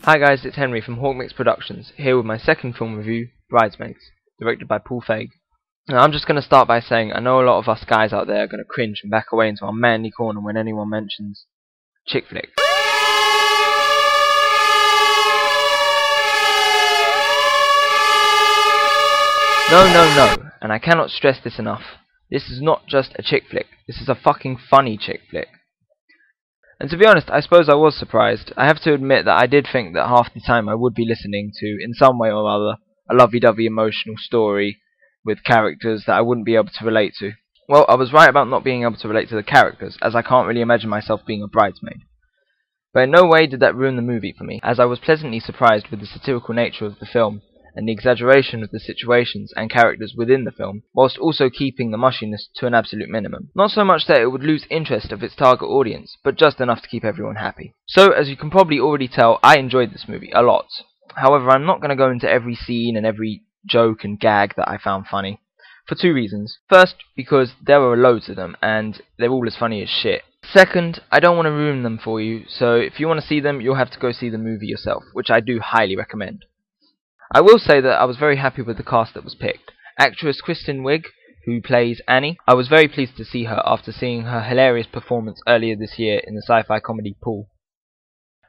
Hi guys, it's Henry from Hawkmix Productions, here with my second film review, Bridesmaids, directed by Paul Feig. Now I'm just going to start by saying I know a lot of us guys out there are going to cringe and back away into our manly corner when anyone mentions chick flick. No, and I cannot stress this enough. This is not just a chick flick, this is a fucking funny chick flick. And to be honest, I suppose I was surprised. I have to admit that I did think that half the time I would be listening to, in some way or other, a lovey-dovey emotional story with characters that I wouldn't be able to relate to. Well, I was right about not being able to relate to the characters, as I can't really imagine myself being a bridesmaid. But in no way did that ruin the movie for me, as I was pleasantly surprised with the satirical nature of the film, and the exaggeration of the situations and characters within the film, whilst also keeping the mushiness to an absolute minimum. Not so much that it would lose interest of its target audience, but just enough to keep everyone happy. So, as you can probably already tell, I enjoyed this movie a lot. However, I'm not going to go into every scene and every joke and gag that I found funny, for two reasons. First, because there were loads of them, and they're all as funny as shit. Second, I don't want to ruin them for you, so if you want to see them, you'll have to go see the movie yourself, which I do highly recommend. I will say that I was very happy with the cast that was picked. Actress Kristen Wiig, who plays Annie, I was very pleased to see her after seeing her hilarious performance earlier this year in the sci-fi comedy Pool.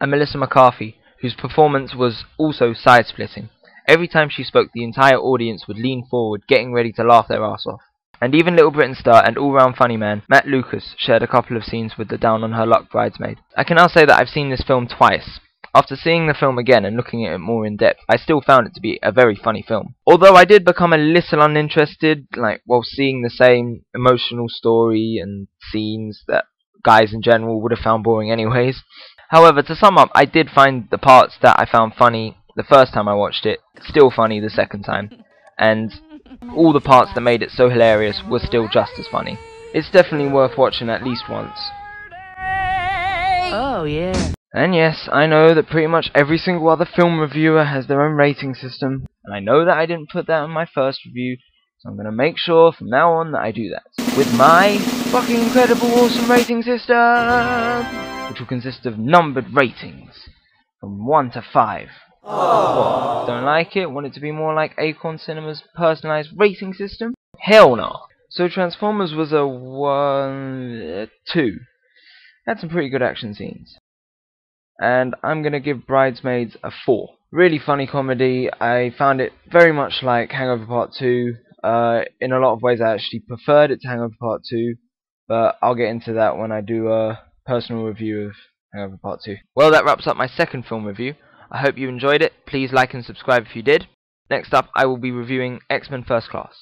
And Melissa McCarthy, whose performance was also side-splitting. Every time she spoke, the entire audience would lean forward, getting ready to laugh their ass off. And even Little Britain star and all-round funny man, Matt Lucas, shared a couple of scenes with the down-on-her-luck bridesmaid. I can now say that I've seen this film twice. After seeing the film again and looking at it more in depth, I still found it to be a very funny film. Although I did become a little uninterested, while seeing the same emotional story and scenes that guys in general would have found boring anyways. However, to sum up, I did find the parts that I found funny the first time I watched it still funny the second time, and all the parts that made it so hilarious were still just as funny. It's definitely worth watching at least once. Oh yeah. And yes, I know that pretty much every single other film reviewer has their own rating system, and I know that I didn't put that in my first review, so I'm going to make sure from now on that I do that. With my fucking incredible awesome rating system, which will consist of numbered ratings, from 1 to 5. What, don't like it? Want it to be more like Acorn Cinema's personalized rating system? Hell no! So Transformers was a 2. Had some pretty good action scenes. And I'm going to give Bridesmaids a 4. Really funny comedy. I found it very much like Hangover Part 2. In a lot of ways I actually preferred it to Hangover Part 2, but I'll get into that when I do a personal review of Hangover Part 2. Well, that wraps up my second film review. I hope you enjoyed it. Please like and subscribe if you did. Next up, I will be reviewing X-Men First Class.